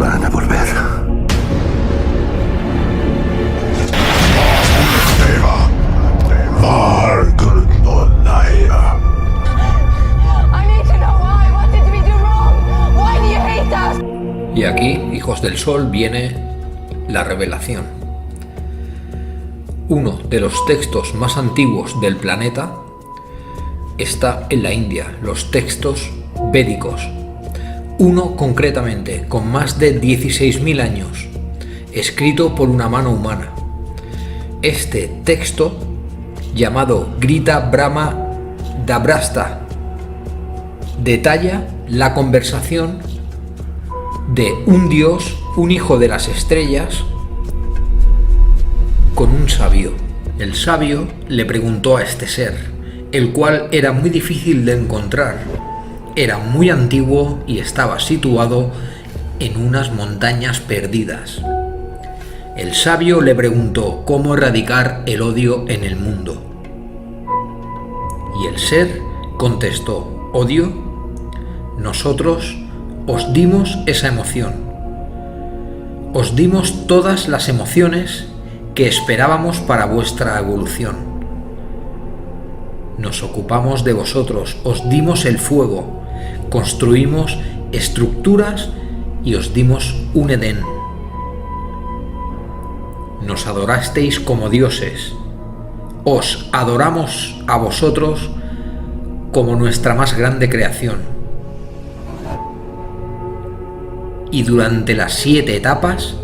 Van a volver. Y aquí, hijos del sol, viene la revelación. Uno de los textos más antiguos del planeta está en la India, los textos védicos. Uno concretamente, con más de 16.000 años, escrito por una mano humana. Este texto, llamado Grita Brahma Dabrasta, detalla la conversación de un dios, un hijo de las estrellas, con un sabio. El sabio le preguntó a este ser, el cual era muy difícil de encontrar, era muy antiguo y estaba situado en unas montañas perdidas. El sabio le preguntó cómo erradicar el odio en el mundo. Y el ser contestó: ¿odio? Nosotros os dimos esa emoción. Os dimos todas las emociones que esperábamos para vuestra evolución. Nos ocupamos de vosotros, os dimos el fuego, construimos estructuras y os dimos un Edén. Nos adorasteis como dioses. Os adoramos a vosotros como nuestra más grande creación. Y durante las 7 etapas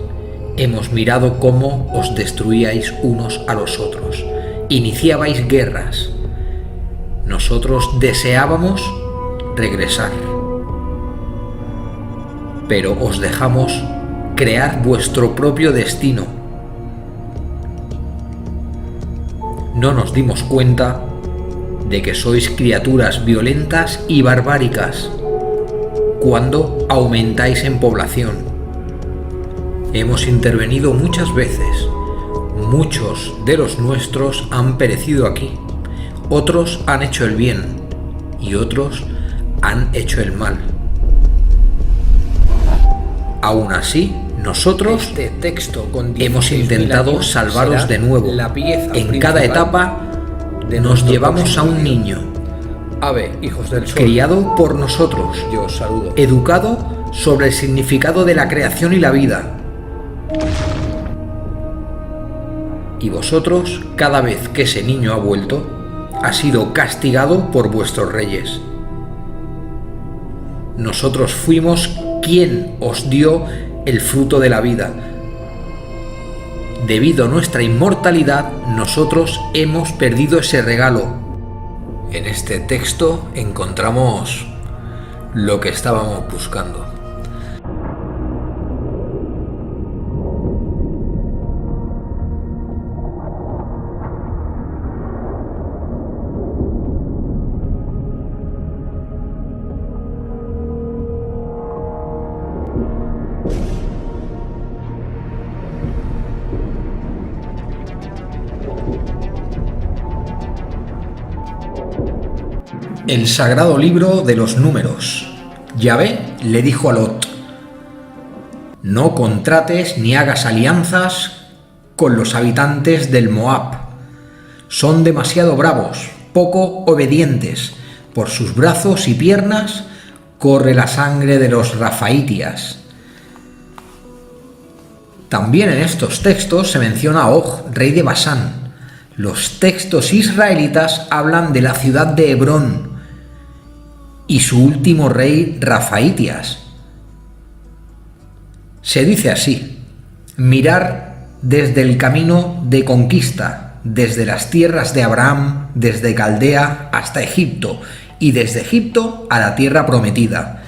hemos mirado cómo os destruíais unos a los otros. Iniciabais guerras. Nosotros deseábamos regresar. Pero os dejamos crear vuestro propio destino. No nos dimos cuenta de que sois criaturas violentas y barbáricas cuando aumentáis en población. Hemos intervenido muchas veces. Muchos de los nuestros han perecido aquí. Otros han hecho el bien y otros han hecho el mal. Aún así, nosotros hemos intentado salvaros de nuevo. En cada etapa nos llevamos a un niño, hijos del sol, criado por nosotros, yo os saludo, educado sobre el significado de la creación y la vida. Y vosotros, cada vez que ese niño ha vuelto, ha sido castigado por vuestros reyes. Nosotros fuimos quien os dio el fruto de la vida. Debido a nuestra inmortalidad, nosotros hemos perdido ese regalo. En este texto encontramos lo que estábamos buscando. El sagrado libro de los números. Yahvé le dijo a Lot: no contrates ni hagas alianzas con los habitantes del Moab. Son demasiado bravos, poco obedientes. Por sus brazos y piernas corre la sangre de los rafaítias. También en estos textos se menciona a Og, rey de Basán. Los textos israelitas hablan de la ciudad de Hebrón y su último rey, Rafaítias. Se dice así: mirar desde el camino de conquista, desde las tierras de Abraham, desde Caldea hasta Egipto, y desde Egipto a la tierra prometida.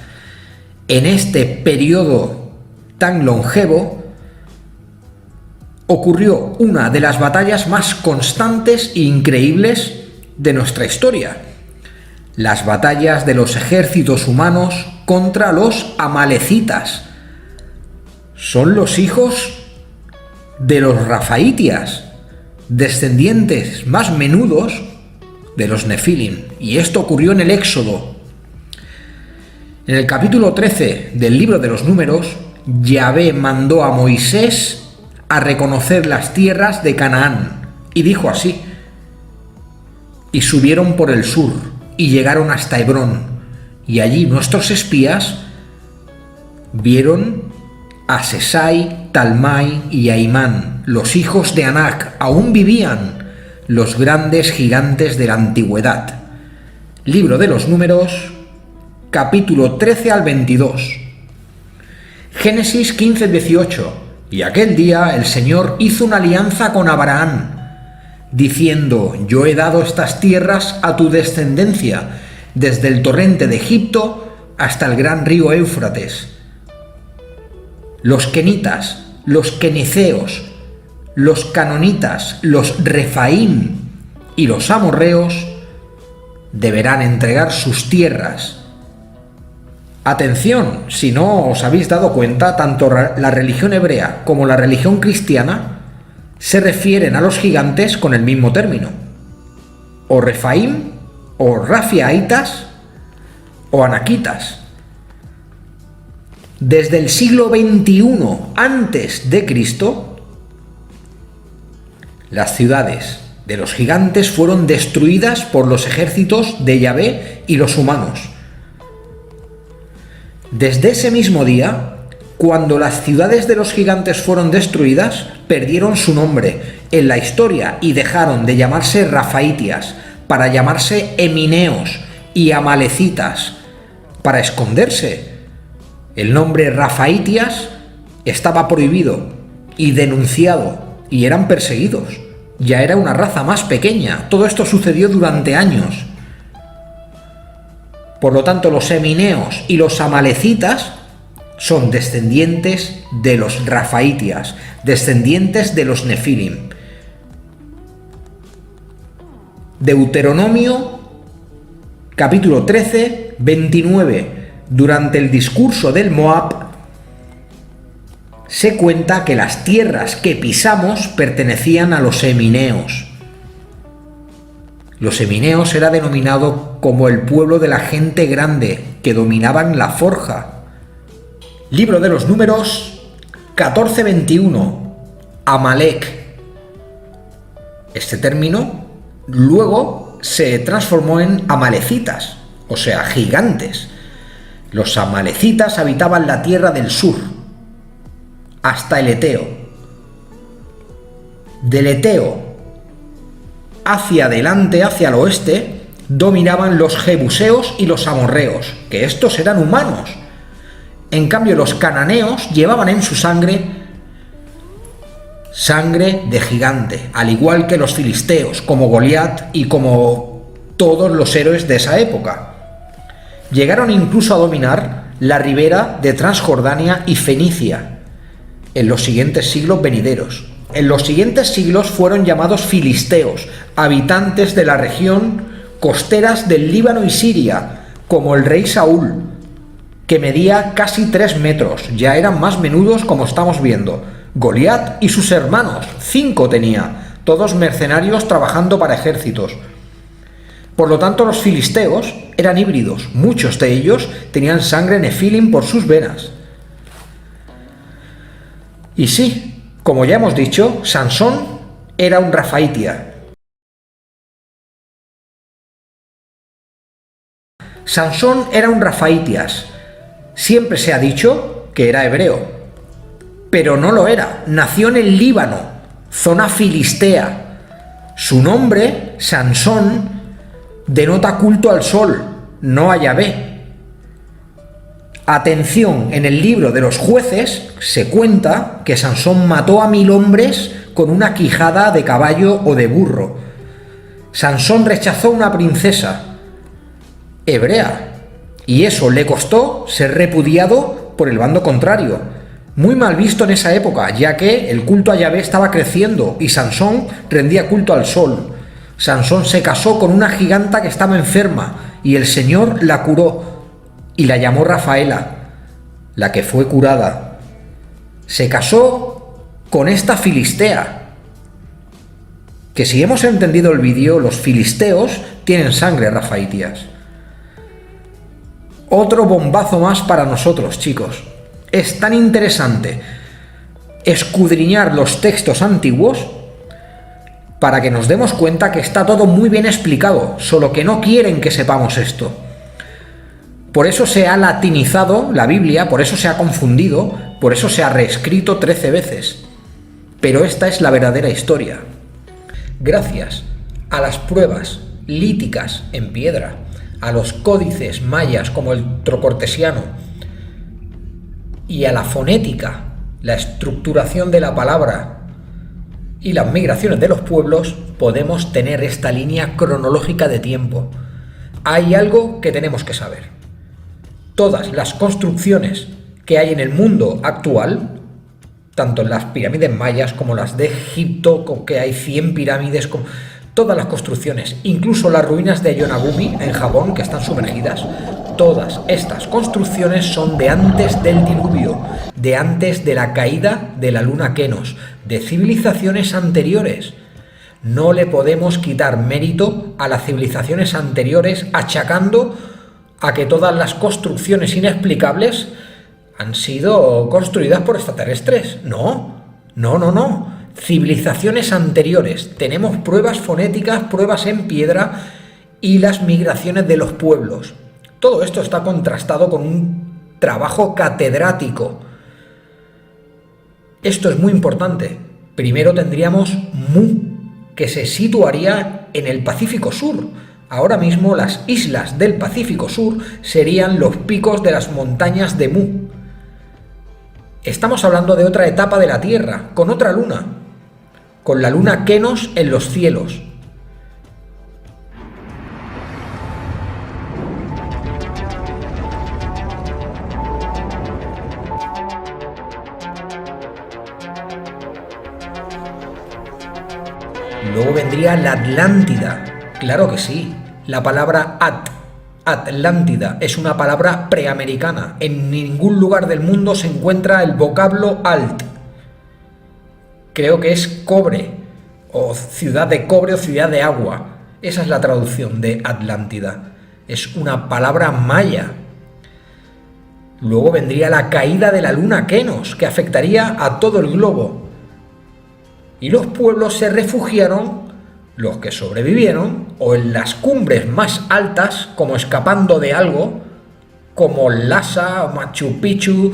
En este periodo tan longevo ocurrió una de las batallas más constantes e increíbles de nuestra historia: las batallas de los ejércitos humanos contra los amalecitas. Son los hijos de los rafaítias, descendientes más menudos de los nefilim, y esto ocurrió en el Éxodo. En el capítulo 13 del libro de los números, Yahvé mandó a Moisés a reconocer las tierras de Canaán, y dijo así: y subieron por el sur, y llegaron hasta Hebrón, y allí nuestros espías vieron a Sesai, Talmai y Aimán, los hijos de Anac, aún vivían, los grandes gigantes de la antigüedad. Libro de los Números, capítulo 13 al 22. Génesis 15-18. Y aquel día el Señor hizo una alianza con Abraham, diciendo: yo he dado estas tierras a tu descendencia, desde el torrente de Egipto hasta el gran río Éufrates. Los kenitas, los keniceos, los canonitas, los refaim y los amorreos deberán entregar sus tierras. Atención, si no os habéis dado cuenta, tanto la religión hebrea como la religión cristiana se refieren a los gigantes con el mismo término: o refaim, o rafiaitas, o anaquitas. Desde el siglo XXI antes de Cristo, las ciudades de los gigantes fueron destruidas por los ejércitos de Yahvé y los humanos. Desde ese mismo día, cuando las ciudades de los gigantes fueron destruidas, perdieron su nombre en la historia y dejaron de llamarse rafaitias para llamarse emineos y amalecitas, para esconderse. El nombre rafaitias estaba prohibido y denunciado, y eran perseguidos. Ya era una raza más pequeña. Todo esto sucedió durante años. Por lo tanto, los emineos y los amalecitas son descendientes de los rafaitias, descendientes de los nefilim. Deuteronomio, capítulo 13, 29. Durante el discurso del Moab, se cuenta que las tierras que pisamos pertenecían a los emineos. Los emineos era denominado como el pueblo de la gente grande, que dominaban la forja. Libro de los Números 14-21. Amalek. Este término luego se transformó en amalecitas, o sea, gigantes. Los amalecitas habitaban la tierra del sur, hasta el Eteo. Del Eteo hacia adelante, hacia el oeste, dominaban los jebuseos y los amorreos, que estos eran humanos. En cambio, los cananeos llevaban en su sangre de gigante, al igual que los filisteos, como Goliat y como todos los héroes de esa época. Llegaron incluso a dominar la ribera de Transjordania y Fenicia en los siguientes siglos venideros. En los siguientes siglos fueron llamados filisteos, habitantes de la región costeras del Líbano y Siria, como el rey Saúl, que medía casi 3 metros, ya eran más menudos como estamos viendo. Goliat y sus hermanos, 5 tenía, todos mercenarios trabajando para ejércitos. Por lo tanto, los filisteos eran híbridos, muchos de ellos tenían sangre nefilim por sus venas. Y sí, como ya hemos dicho, Sansón era un rafaitia. Sansón era un rafaitias. Siempre se ha dicho que era hebreo, pero no lo era. Nació en el Líbano, zona filistea. Su nombre, Sansón, denota culto al sol, no a Yahvé. Atención, en el libro de los Jueces se cuenta que Sansón mató a 1000 hombres con una quijada de caballo o de burro. Sansón rechazó una princesa hebrea y eso le costó ser repudiado por el bando contrario. Muy mal visto en esa época, ya que el culto a Yahvé estaba creciendo y Sansón rendía culto al sol. Sansón se casó con una giganta que estaba enferma y el Señor la curó y la llamó Rafaela, la que fue curada. Se casó con esta filistea, que si hemos entendido el vídeo, los filisteos tienen sangre rafaitias. Otro bombazo más para nosotros, chicos. es tan interesante escudriñar los textos antiguos para que nos demos cuenta que está todo muy bien explicado, solo que no quieren que sepamos esto. Por eso se ha latinizado la Biblia, por eso se ha confundido, por eso se ha reescrito 13 veces. Pero esta es la verdadera historia. Gracias a las pruebas líticas en piedra, a los códices mayas como el trocortesiano y a la fonética, la estructuración de la palabra y las migraciones de los pueblos, podemos tener esta línea cronológica de tiempo. Hay algo que tenemos que saber. Todas las construcciones que hay en el mundo actual, tanto en las pirámides mayas como las de Egipto, que hay 100 pirámides, todas las construcciones, incluso las ruinas de Yonaguni en Japón que están sumergidas, todas estas construcciones son de antes del diluvio, de antes de la caída de la luna Kenos, de civilizaciones anteriores. No le podemos quitar mérito a las civilizaciones anteriores achacando a que todas las construcciones inexplicables han sido construidas por extraterrestres. No. Civilizaciones anteriores. Tenemos pruebas fonéticas, pruebas en piedra y las migraciones de los pueblos. Todo esto está contrastado con un trabajo catedrático. Esto es muy importante. Primero tendríamos Mu, que se situaría en el Pacífico Sur. Ahora mismo las islas del Pacífico Sur serían los picos de las montañas de Mu. Estamos hablando de otra etapa de la Tierra, con otra luna, con la luna Kenos en los cielos. Luego vendría la Atlántida, claro que sí, la palabra Atlántida es una palabra preamericana, en ningún lugar del mundo se encuentra el vocablo alt, creo que es cobre, o ciudad de cobre o ciudad de agua, esa es la traducción de Atlántida, es una palabra maya. Luego vendría la caída de la luna Kenos, que afectaría a todo el globo. Y los pueblos se refugiaron, los que sobrevivieron, o en las cumbres más altas, como escapando de algo, como Lhasa, Machu Picchu,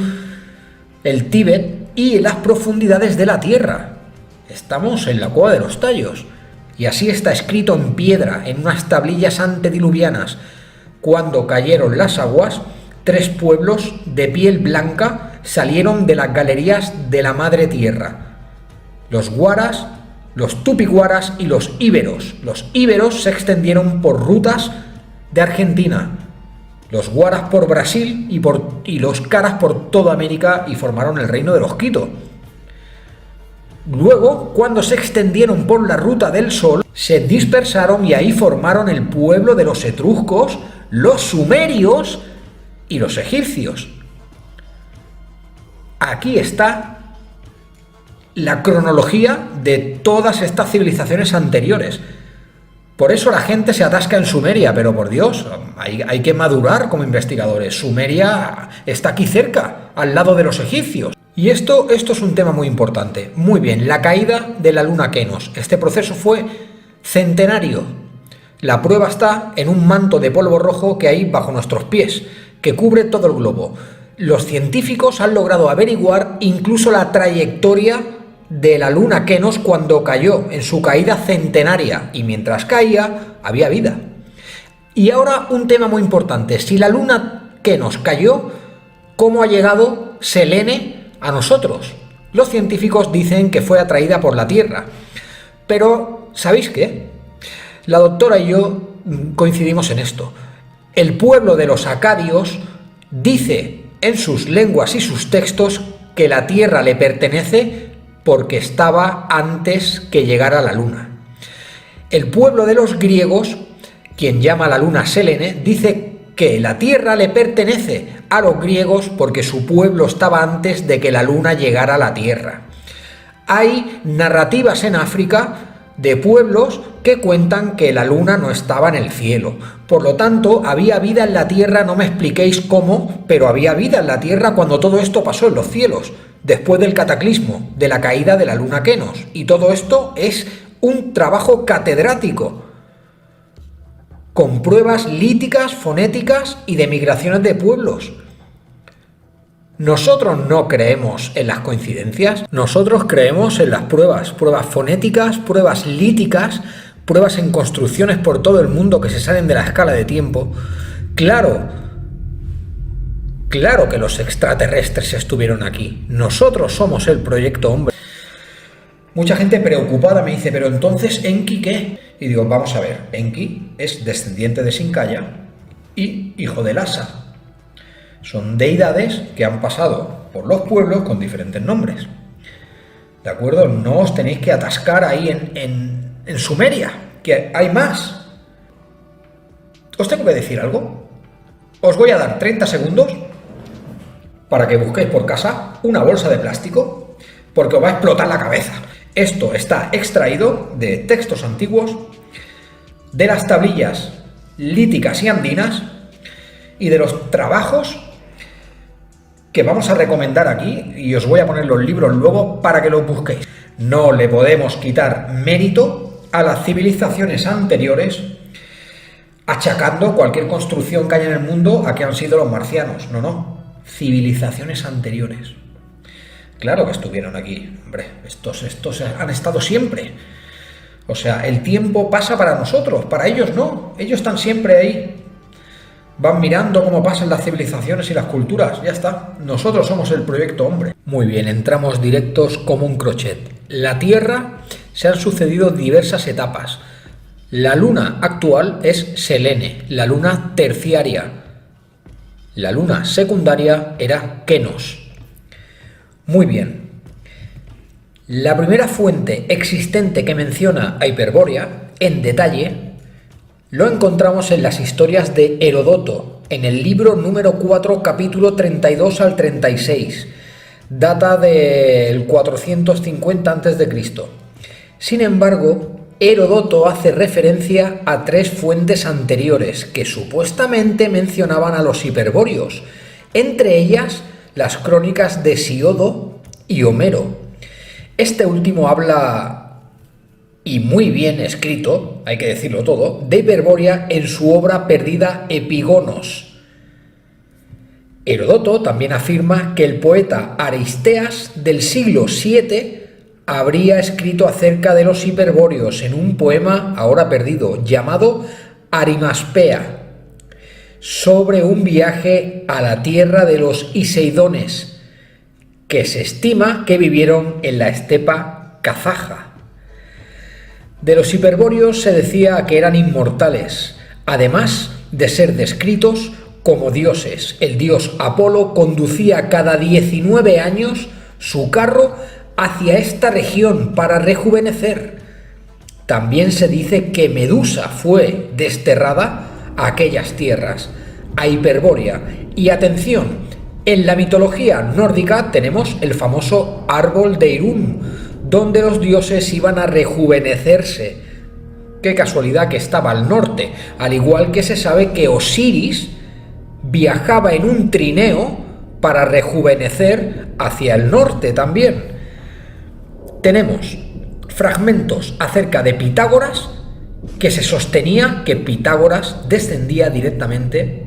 el Tíbet, y en las profundidades de la tierra. Estamos en la cueva de los tallos. Y así está escrito en piedra, en unas tablillas antediluvianas. Cuando cayeron las aguas, 3 pueblos de piel blanca salieron de las galerías de la madre tierra. Los guaras, los tupiguaras y los íberos. Los íberos se extendieron por rutas de Argentina, los guaras por Brasil y los caras por toda América y formaron el reino de los Quito. Luego, cuando se extendieron por la ruta del sol, se dispersaron y ahí formaron el pueblo de los etruscos, los sumerios y los egipcios. Aquí está la cronología de todas estas civilizaciones anteriores. Por eso la gente se atasca en Sumeria, pero por Dios, hay que madurar como investigadores. Sumeria está aquí cerca, al lado de los egipcios. Y esto es un tema muy importante. Muy bien, la caída de la luna Kenos. Este proceso fue centenario. La prueba está en un manto de polvo rojo que hay bajo nuestros pies, que cubre todo el globo. Los científicos han logrado averiguar incluso la trayectoria de la luna Kenos cuando cayó, en su caída centenaria, y mientras caía había vida. Y ahora un tema muy importante: si la luna Kenos cayó, ¿cómo ha llegado Selene a nosotros? Los científicos dicen que fue atraída por la Tierra, pero ¿sabéis qué? La doctora y yo coincidimos en esto. El pueblo de los acadios dice en sus lenguas y sus textos que la Tierra le pertenece porque estaba antes que llegara la luna. El pueblo de los griegos, quien llama a la luna Selene, dice que la Tierra le pertenece a los griegos porque su pueblo estaba antes de que la luna llegara a la Tierra. Hay narrativas en África de pueblos que cuentan que la luna no estaba en el cielo. Por lo tanto, había vida en la Tierra, no me expliquéis cómo, pero había vida en la Tierra cuando todo esto pasó en los cielos, después del cataclismo, de la caída de la luna Kenos. Y todo esto es un trabajo catedrático, con pruebas líticas, fonéticas y de migraciones de pueblos. Nosotros no creemos en las coincidencias, nosotros creemos en las pruebas, pruebas fonéticas, pruebas líticas, pruebas en construcciones por todo el mundo que se salen de la escala de tiempo. Claro que los extraterrestres estuvieron aquí. Nosotros somos el proyecto hombre. Mucha gente preocupada me dice, pero entonces Enki ¿qué? Y digo, vamos a ver, Enki es descendiente de Sincaya y hijo de Lhasa. Son deidades que han pasado por los pueblos con diferentes nombres. ¿De acuerdo? No os tenéis que atascar ahí en Sumeria, que hay más. ¿Os tengo que decir algo? Os voy a dar 30 segundos para que busquéis por casa una bolsa de plástico, porque os va a explotar la cabeza. Esto está extraído de textos antiguos, de las tablillas líticas y andinas y de los trabajos que vamos a recomendar aquí, y os voy a poner los libros luego para que los busquéis. No le podemos quitar mérito a las civilizaciones anteriores achacando cualquier construcción que haya en el mundo a que han sido los marcianos. No, civilizaciones anteriores. Claro que estuvieron aquí, hombre, estos han estado siempre. O sea, el tiempo pasa para nosotros, para ellos no, ellos están siempre ahí. Van mirando cómo pasan las civilizaciones y las culturas, ya está. Nosotros somos el proyecto hombre. Muy bien, entramos directos como un crochet. La Tierra se han sucedido diversas etapas. La luna actual es Selene, la luna terciaria. La luna secundaria era Kenos. Muy bien. La primera fuente existente que menciona a Hiperbórea, en detalle, lo encontramos en las historias de Heródoto, en el libro número 4, capítulo 32 al 36, data del 450 a.C. Sin embargo, Heródoto hace referencia a 3 fuentes anteriores que supuestamente mencionaban a los hiperbóreos, entre ellas las crónicas de Hesíodo y Homero. Este último habla, y muy bien escrito, hay que decirlo todo, de Hiperbórea en su obra perdida Epigonos. Heródoto también afirma que el poeta Aristeas del siglo VII habría escrito acerca de los hiperbóreos en un poema ahora perdido llamado Arimaspea, sobre un viaje a la tierra de los Iseidones, que se estima que vivieron en la estepa kazaja. De los hiperbóreos se decía que eran inmortales, además de ser descritos como dioses. El dios Apolo conducía cada 19 años su carro hacia esta región para rejuvenecer. También se dice que Medusa fue desterrada a aquellas tierras, a Hiperbórea. Y atención, en la mitología nórdica tenemos el famoso árbol de Irún, donde los dioses iban a rejuvenecerse. Qué casualidad que estaba al norte, al igual que se sabe que Osiris viajaba en un trineo para rejuvenecer hacia el norte también. Tenemos fragmentos acerca de Pitágoras, que se sostenía que Pitágoras descendía directamente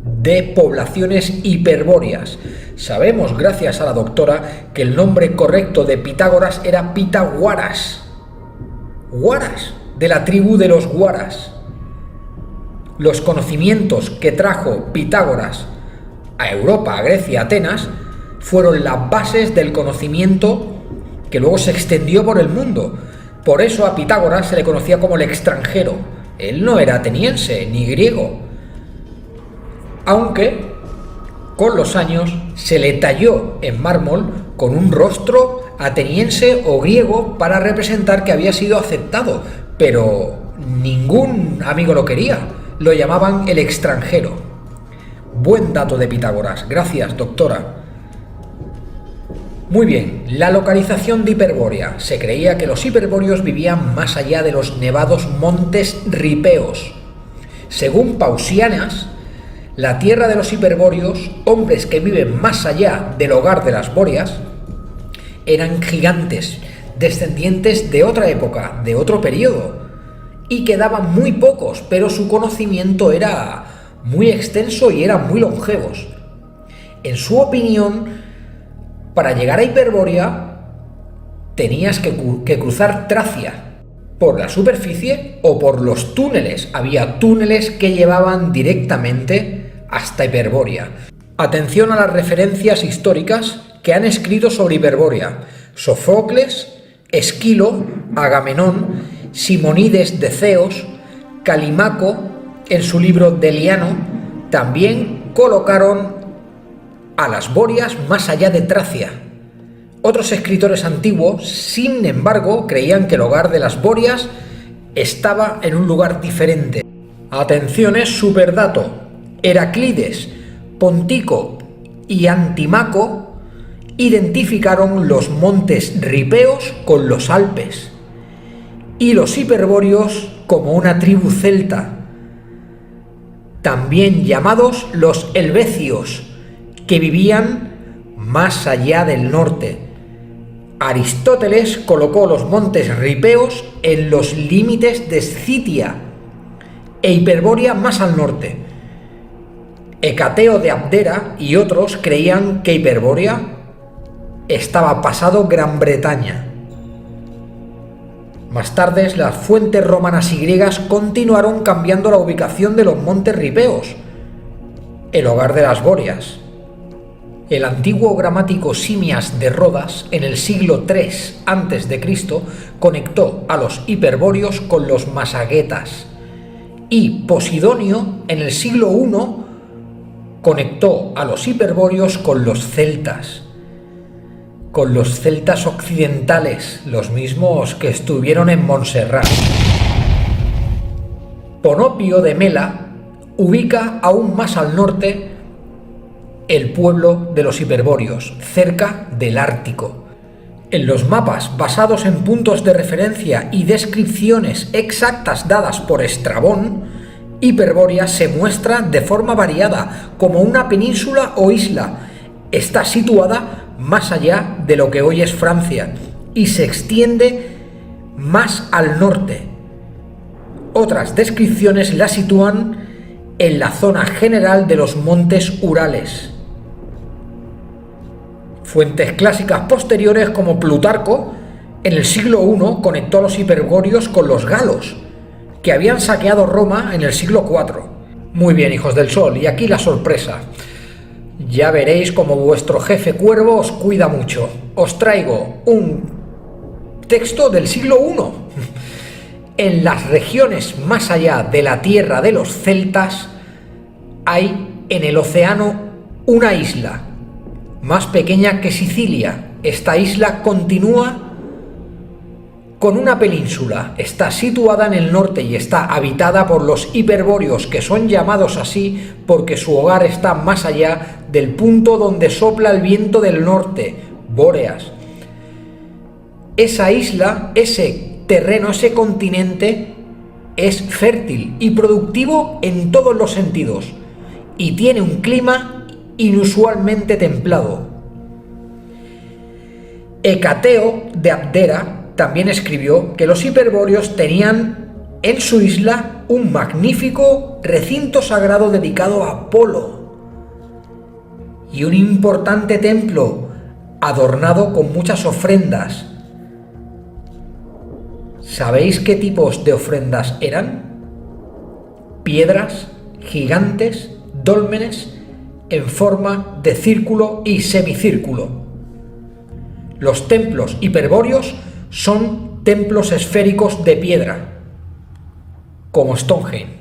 de poblaciones hiperbóreas. Sabemos, gracias a la doctora, que el nombre correcto de Pitágoras era Pitaguaras. Guaras, de la tribu de los Guaras. Los conocimientos que trajo Pitágoras a Europa, a Grecia, a Atenas, fueron las bases del conocimiento que luego se extendió por el mundo. Por eso a Pitágoras se le conocía como el extranjero. Él no era ateniense ni griego, aunque con los años se le talló en mármol con un rostro ateniense o griego para representar que había sido aceptado, pero ningún amigo lo quería, lo llamaban el extranjero. Buen dato de Pitágoras, gracias doctora. Muy bien, la localización de Hiperbórea. Se creía que los hiperbóreos vivían más allá de los nevados montes ripeos. Según Pausianas, la tierra de los hiperbóreos, hombres que viven más allá del hogar de las bóreas, eran gigantes, descendientes de otra época, de otro periodo, y quedaban muy pocos, pero su conocimiento era muy extenso y eran muy longevos. En su opinión, para llegar a Hiperbórea tenías que cruzar Tracia por la superficie o por los túneles. Había túneles que llevaban directamente hasta Hiperbórea. Atención a las referencias históricas que han escrito sobre Hiperbórea: Sofocles, Esquilo, Agamenón, Simonides de Ceos, Calimaco, en su libro Deliano, también colocaron a las Bóreas más allá de Tracia. Otros escritores antiguos, sin embargo, creían que el hogar de las Bóreas estaba en un lugar diferente. Atención, es superdato. Heraclides, Pontico y Antimaco identificaron los montes ripeos con los Alpes y los hiperbóreos como una tribu celta, también llamados los helvecios, que vivían más allá del norte. Aristóteles colocó los montes ripeos en los límites de Escitia e Hiperbórea más al norte. Hecateo de Abdera y otros creían que Hiperbórea estaba pasado Gran Bretaña. Más tarde, las fuentes romanas y griegas continuaron cambiando la ubicación de los montes ripeos, el hogar de las Bóreas. El antiguo gramático Simias de Rodas, en el siglo III a.C., conectó a los hiperbóreos con los masaguetas, y Posidonio, en el siglo I, conectó a los hiperbóreos con los celtas occidentales, los mismos que estuvieron en Montserrat. Ponopio de Mela ubica aún más al norte el pueblo de los hiperbóreos, cerca del Ártico. En los mapas basados en puntos de referencia y descripciones exactas dadas por Estrabón, Hiperbórea se muestra de forma variada, como una península o isla. Está situada más allá de lo que hoy es Francia y se extiende más al norte. Otras descripciones la sitúan en la zona general de los montes Urales. Fuentes clásicas posteriores como Plutarco, en el siglo I, conectó a los hiperbóreos con los galos, que habían saqueado Roma en el siglo IV. Muy bien, hijos del sol, y aquí la sorpresa. Ya veréis cómo vuestro jefe Cuervo os cuida mucho. Os traigo un texto del siglo I. En las regiones más allá de la tierra de los celtas hay en el océano una isla, más pequeña que Sicilia. Esta isla continúa con una península. Está situada en el norte y está habitada por los hiperbóreos, que son llamados así porque su hogar está más allá del punto donde sopla el viento del norte, Bóreas. Esa isla, ese terreno, ese continente es fértil y productivo en todos los sentidos y tiene un clima inusualmente templado. Hecateo de Abdera también escribió que los hiperbóreos tenían en su isla un magnífico recinto sagrado dedicado a Apolo y un importante templo adornado con muchas ofrendas. ¿Sabéis qué tipos de ofrendas eran? Piedras gigantes, dólmenes, en forma de círculo y semicírculo. Los templos hiperbóreos son templos esféricos de piedra, como Stonehenge.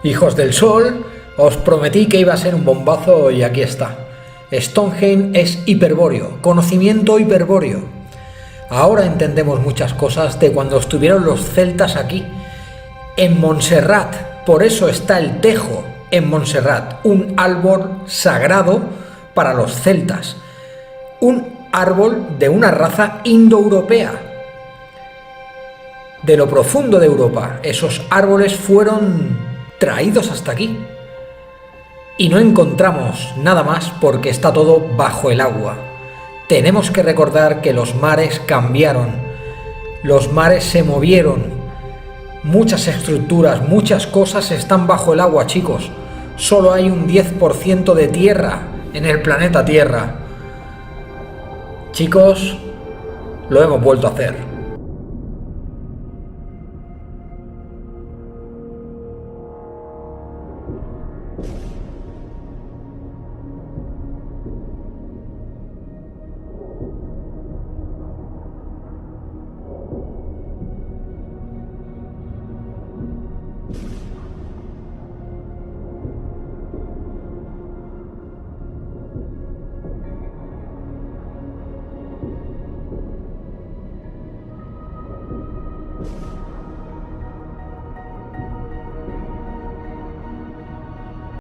Hijos del sol, os prometí que iba a ser un bombazo y aquí está. Stonehenge es hiperbóreo, conocimiento hiperbóreo. Ahora entendemos muchas cosas de cuando estuvieron los celtas aquí, en Montserrat. Por eso está el tejo en Montserrat, un árbol sagrado para los celtas, un árbol de una raza indoeuropea. De lo profundo de Europa, esos árboles fueron traídos hasta aquí. Y no encontramos nada más porque está todo bajo el agua. Tenemos que recordar que los mares cambiaron, los mares se movieron, muchas estructuras, muchas cosas están bajo el agua, chicos. Solo hay un 10% de tierra en el planeta Tierra. Chicos, lo hemos vuelto a hacer.